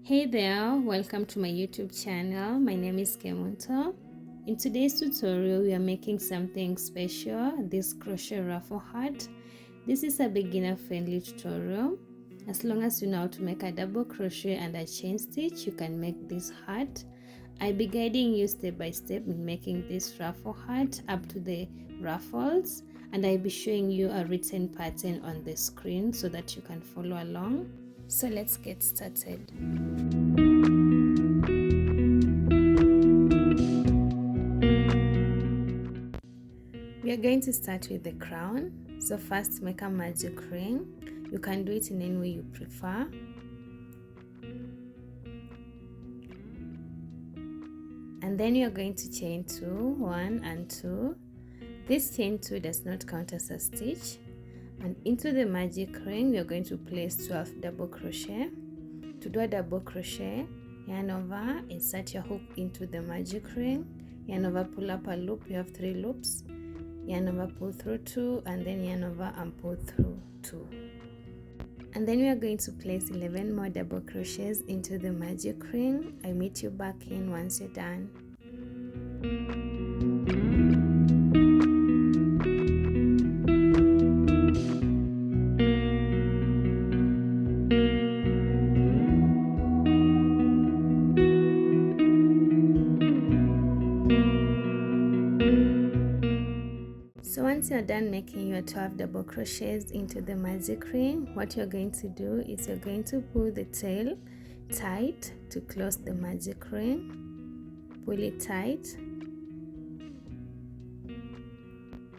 Hey there, welcome to my YouTube channel. My name is Kemunto. In today's tutorial, we are making something special, this crochet ruffle hat. This is a beginner-friendly tutorial. As long as you know how to make a double crochet and a chain stitch, you can make this hat. I'll be guiding you step by step in making this ruffle hat up to the ruffles, and I'll be showing you a written pattern on the screen so that you can follow along. So let's get started. We are going to start with the crown. So first make a magic ring. You can do it in any way you prefer. And then you are going to chain 2, 1 and 2. This chain 2 does not count as a stitch. And into the magic ring, we are going to place 12 double crochet. To do a double crochet, yarn over, insert your hook into the magic ring, yarn over, pull up a loop. You have 3 loops, yarn over, pull through 2, and then yarn over and pull through 2. And then we are going to place 11 more double crochets into the magic ring. I'll meet you back in once you're done. So once you're done making your 12 double crochets into the magic ring, what you're going to do is you're going to pull the tail tight to close the magic ring. Pull it tight.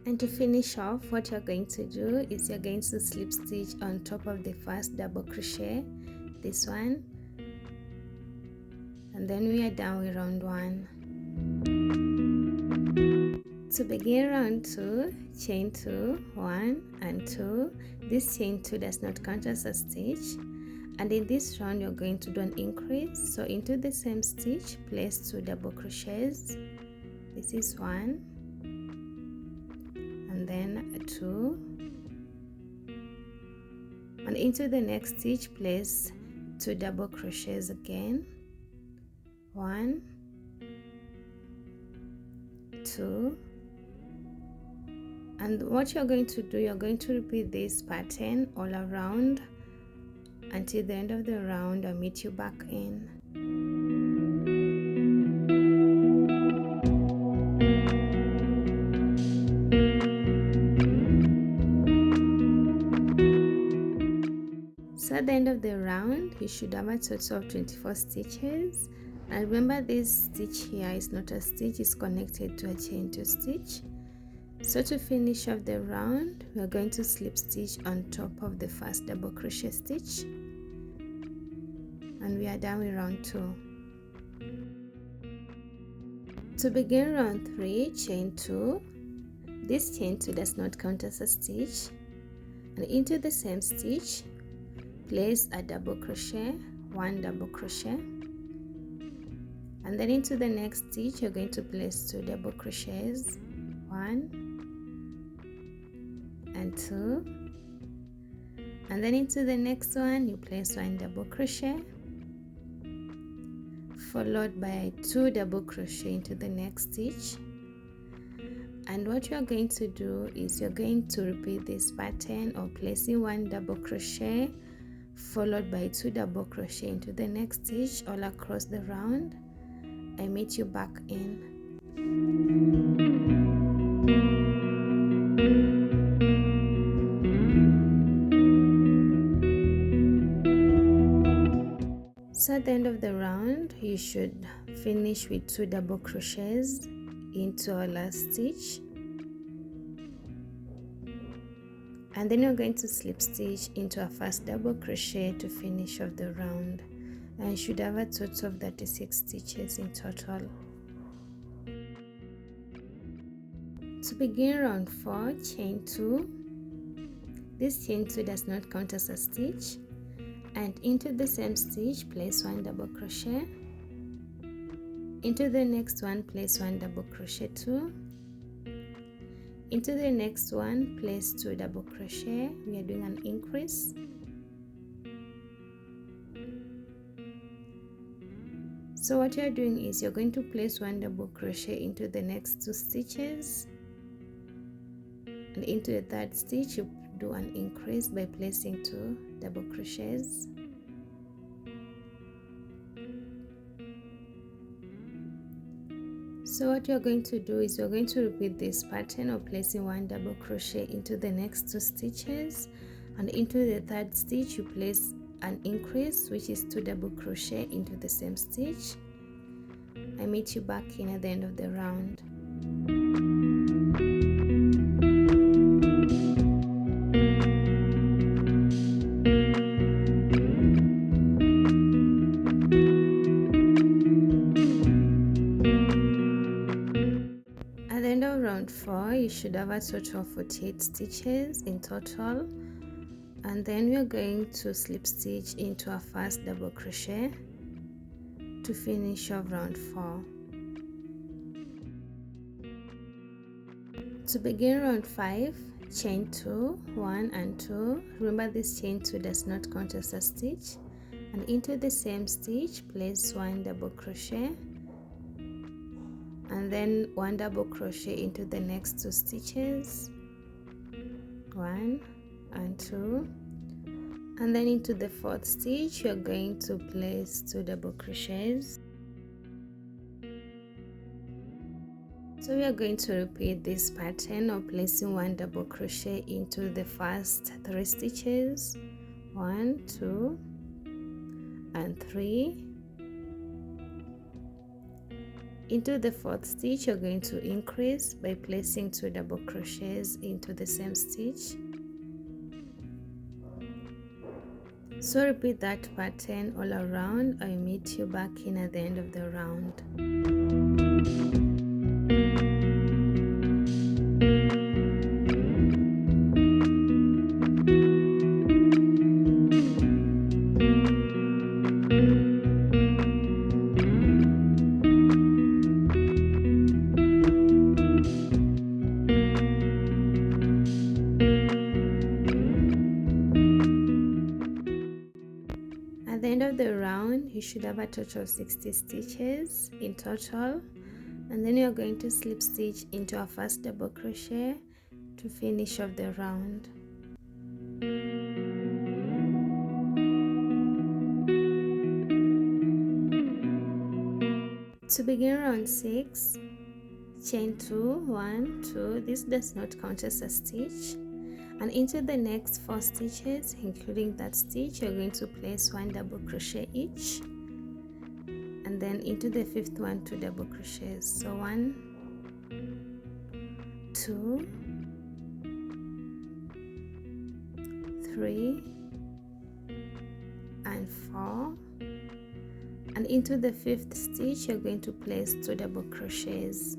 And to finish off, what you're going to do is you're going to slip stitch on top of the first double crochet, this one. And then we are done with round 1. To begin round 2, chain 2, 1 and 2. This chain 2 does not count as a stitch. And in this round, you're going to do an increase. So into the same stitch, place 2 double crochets. This is 1. And then 2. And into the next stitch, place 2 double crochets again. 1, 2. And what you're going to do, you're going to repeat this pattern all around until the end of the round. I'll meet you back in. So at the end of the round, you should have a total of 24 stitches. And remember, this stitch here is not a stitch, it's connected to a chain 2 stitch. So to finish off the round, we are going to slip stitch on top of the first double crochet stitch, and we are done with round 2. To begin round 3, chain 2. This chain 2 does not count as a stitch, and into the same stitch, place a double crochet, 1 double crochet, and then into the next stitch, you're going to place 2 double crochets, 1 and 2, and then into the next one you place 1 double crochet followed by 2 double crochet into the next stitch. And what you are going to do is you're going to repeat this pattern of placing 1 double crochet followed by 2 double crochet into the next stitch all across the round. I meet you back in. So at the end of the round, you should finish with 2 double crochets into our last stitch. And then you're going to slip stitch into our first double crochet to finish off the round. And you should have a total of 36 stitches in total. To begin round 4, chain 2. This chain 2 does not count as a stitch. And into the same stitch, place 1 double crochet. Into the next one, place 1 double crochet 2. Into the next one, place 2 double crochet. We are doing an increase. So what you're doing is you're going to place one double crochet into the next 2 stitches, and into the 3rd stitch you do an increase by placing 2 double crochets. So what you're going to do is you're going to repeat this pattern of placing one double crochet into the next 2 stitches, and into the 3rd stitch you place an increase, which is 2 double crochet into the same stitch. I meet you back in at the end of the round. At the end of round 4 you should have a total of 48 stitches in total, and then we're going to slip stitch into our first double crochet to finish off round 4. To begin round 5, chain 2, 1 and 2. Remember, this chain 2 does not count as a stitch, and into the same stitch place one double crochet, and then one double crochet into the next 2 stitches, 1 and 2, and then into the 4th stitch you're going to place 2 double crochets. So we are going to repeat this pattern of placing one double crochet into the first 3 stitches, 1, 2 and 3. Into the 4th stitch you're going to increase by placing 2 double crochets into the same stitch. So repeat that pattern all around. I'll meet you back in at the end of the round. At the end of the round you should have a total of 60 stitches in total, and then you're going to slip stitch into our first double crochet to finish off the round. To begin round 6, chain 2, 1, 2. This does not count as a stitch, and into the next 4 stitches, including that stitch, you're going to place one double crochet each, and then into the 5th one 2 double crochets. So 1, 2, 3 and 4, and into the 5th stitch you're going to place 2 double crochets.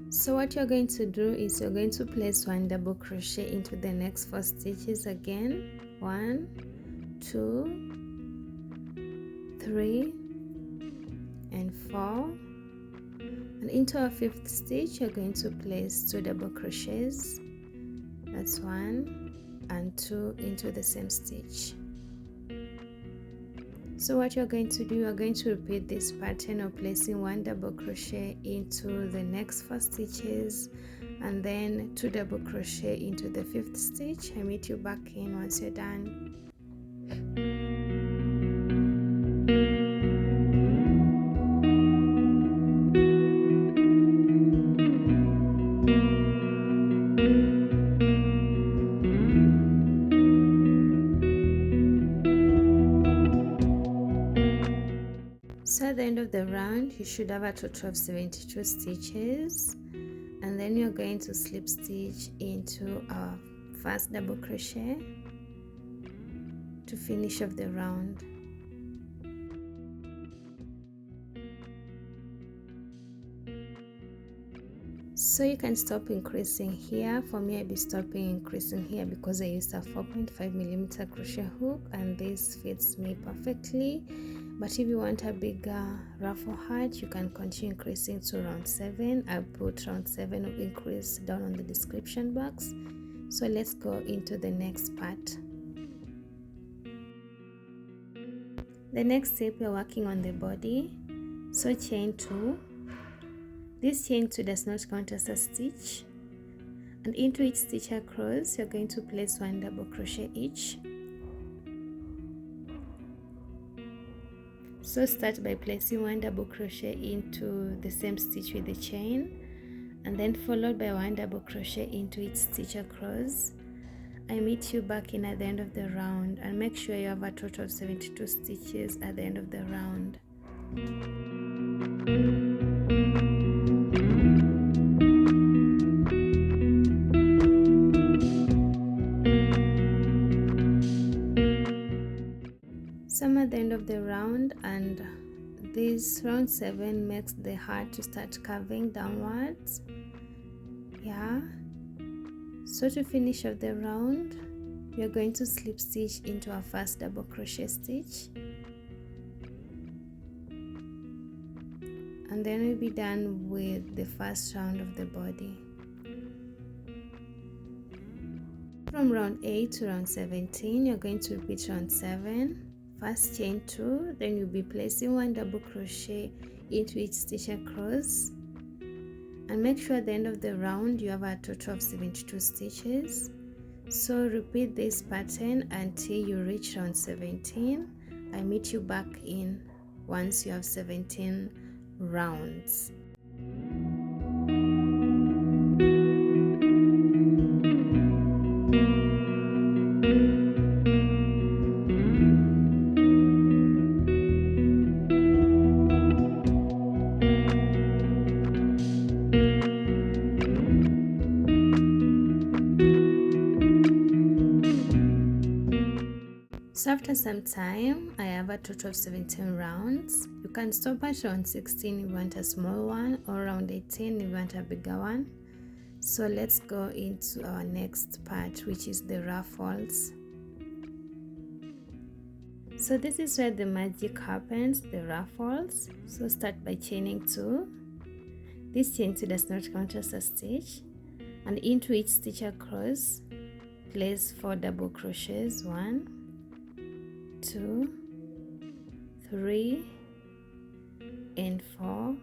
So what you're going to do is you're going to place one double crochet into the next 4 stitches again, 1, 2, 3 and 4, and into our 5th stitch you're going to place 2 double crochets. That's 1 and 2 into the same stitch. So what you're going to do, you're going to repeat this pattern of placing one double crochet into the next 4 stitches, and then 2 double crochet into the 5th stitch. I meet you back in once you're done. So at the end of the round you should have a total of 72 stitches, and then you're going to slip stitch into our first double crochet to finish off the round. So you can stop increasing here. For me, I'll be stopping increasing here because I used a 4.5mm crochet hook and this fits me perfectly. But if you want a bigger ruffle hat, you can continue increasing to round 7. I'll put round 7 increase down on the description box. So let's go into the next part. The next step, we're working on the body, so chain 2. This chain 2 does not count as a stitch, and into each stitch across you're going to place 1 double crochet each. So start by placing 1 double crochet into the same stitch with the chain, and then followed by 1 double crochet into each stitch across. I meet you back in at the end of the round, and make sure you have a total of 72 stitches at the end of the round. So I'm at the end of the round, and this round 7 makes the heart to start curving downwards. Yeah. So to finish off the round, we are going to slip stitch into our first double crochet stitch, and then we'll be done with the first round of the body. From round 8 to round 17, you're going to repeat round 7. First chain 2, then you'll be placing 1 double crochet into each stitch across, and make sure at the end of the round you have a total of 72 stitches. So repeat this pattern until you reach round 17. I meet you back in once you have 17 rounds. So after some time, I have a total of 17 rounds. You can stop at round 16 if you want a small one, or round 18 if you want a bigger one. So let's go into our next part, which is the ruffles. So this is where the magic happens, the ruffles. So start by chaining 2. This chain 2 does not count as a stitch, and into each stitch across place 4 double crochets. 1, 2, 3, and 4.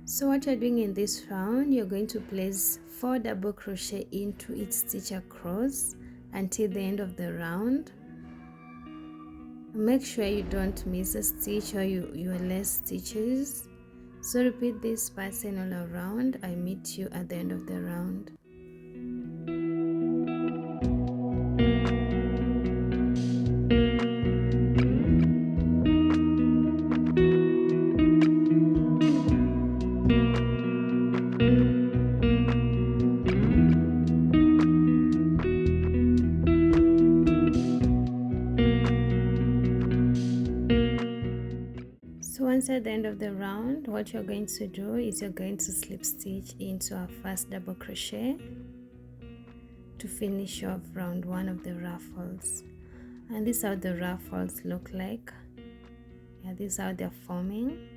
So what you're doing in this round, you're going to place 4 double crochet into each stitch across until the end of the round. Make sure you don't miss a stitch or you are less stitches. So repeat this pattern all around. I meet you at the end of the round. So once at the end of the round, what you're going to do is you're going to slip stitch into our first double crochet to finish off round 1 of the ruffles. And this is how the ruffles look like. Yeah, this is how they're forming.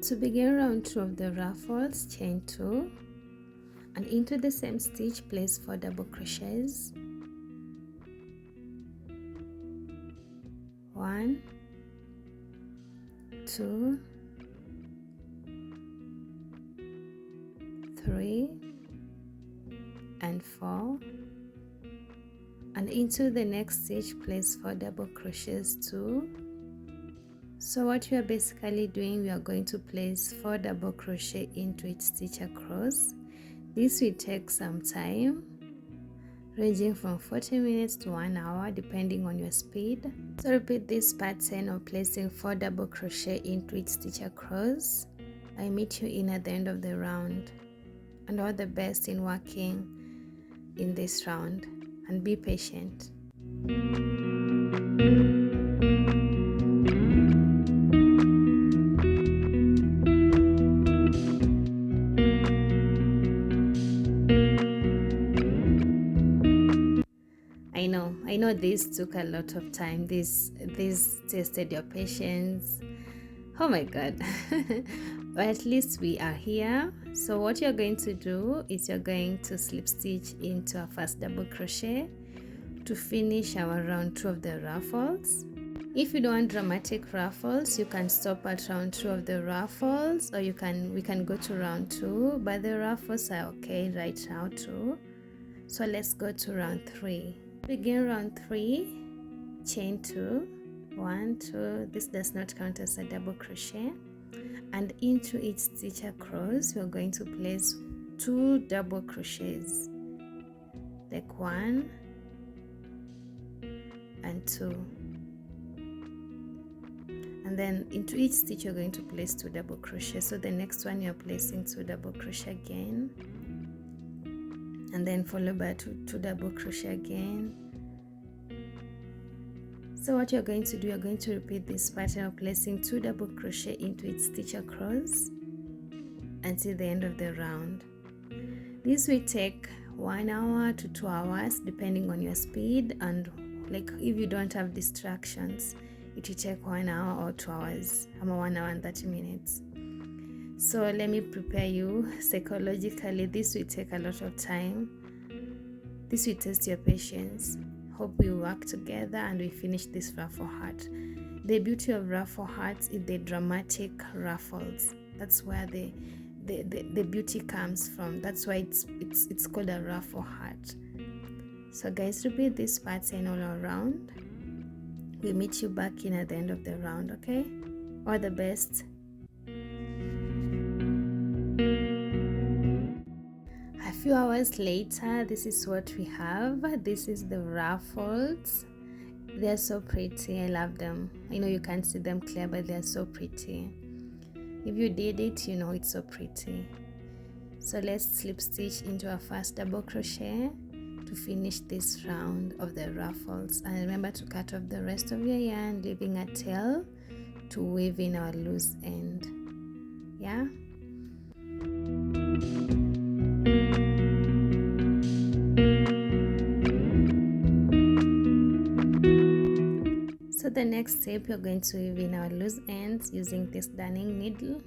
To begin round 2 of the ruffles, chain 2, and into the same stitch place 4 double crochets. 1, 2, 3, and 4, and into the next stitch place 4 double crochets 2. So what we are basically doing, we are going to place 4 double crochet into each stitch across. This will take some time, ranging from 40 minutes to 1 hour depending on your speed. So repeat this pattern of placing 4 double crochet into each stitch across. I meet you in at the end of the round, and all the best in working in this round, and be patient. I know this took a lot of time. This tested your patience. Oh my god. But at least we are here. So what you're going to do is you're going to slip stitch into our first double crochet, to finish our round 2 of the ruffles. If you don't want dramatic ruffles, you can stop at round 2 of the ruffles, or we can go to round 2, but the ruffles are okay right now too. So let's go to round 3. Begin round 3, chain 2, 1, 2, this does not count as a double crochet, and into each stitch across we're going to place 2 double crochets, like 1 and 2. And then into each stitch you're going to place 2 double crochet. So the next one you're placing 2 double crochet again, and then followed by 2 double crochet again. So what you're going to do, you're going to repeat this pattern of placing 2 double crochet into each stitch across until the end of the round. This will take 1 hour to 2 hours depending on your speed, and like if you don't have distractions, it will take 1 hour or 2 hours. I'm 1 hour and 30 minutes. So let me prepare you psychologically. This will take a lot of time. This will test your patience. Hope we work together and we finish this ruffle hat. The beauty of ruffle hats is the dramatic ruffles. That's where the beauty comes from. That's why it's called a ruffle hat. So guys, repeat this pattern all around. We'll meet you back in at the end of the round, okay? All the best. A few hours later, this is what we have. This is the ruffles. They're so pretty. I love them. I know you can't see them clear, but they're so pretty. If you did it, you know it's so pretty. So let's slip stitch into our first double crochet to finish this round of the ruffles, and remember to cut off the rest of your yarn, leaving a tail to weave in our loose end. Yeah. So the next step, you're going to weave in our loose ends using this darning needle.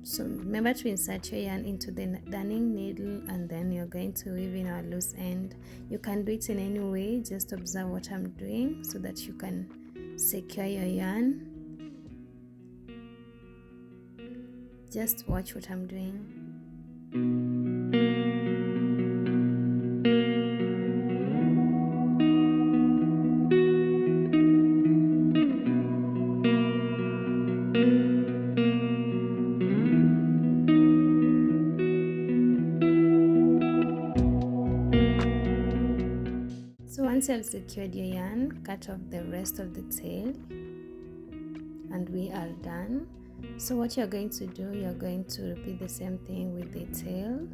So remember to insert your yarn into the darning needle, and then you're going to weave in our loose end. You can do it in any way, just observe what I'm doing so that you can secure your yarn. Just watch what I'm doing. So once you have secured your yarn, cut off the rest of the tail, and we are done. So what you're going to do, you're going to repeat the same thing with the tail.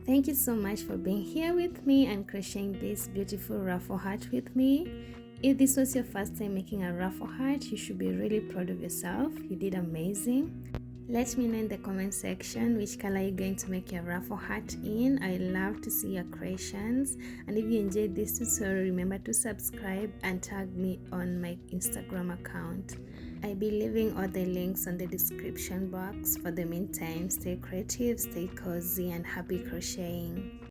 Thank you so much for being here with me and crocheting this beautiful ruffle hat with me. If this was your first time making a ruffle hat, you should be really proud of yourself. You did amazing. Let me know in the comment section which color you're going to make your ruffle hat in. I love to see your creations. And if you enjoyed this tutorial, remember to subscribe and tag me on my Instagram account. I'll be leaving all the links on the description box. For the meantime, stay creative, stay cozy, and happy crocheting.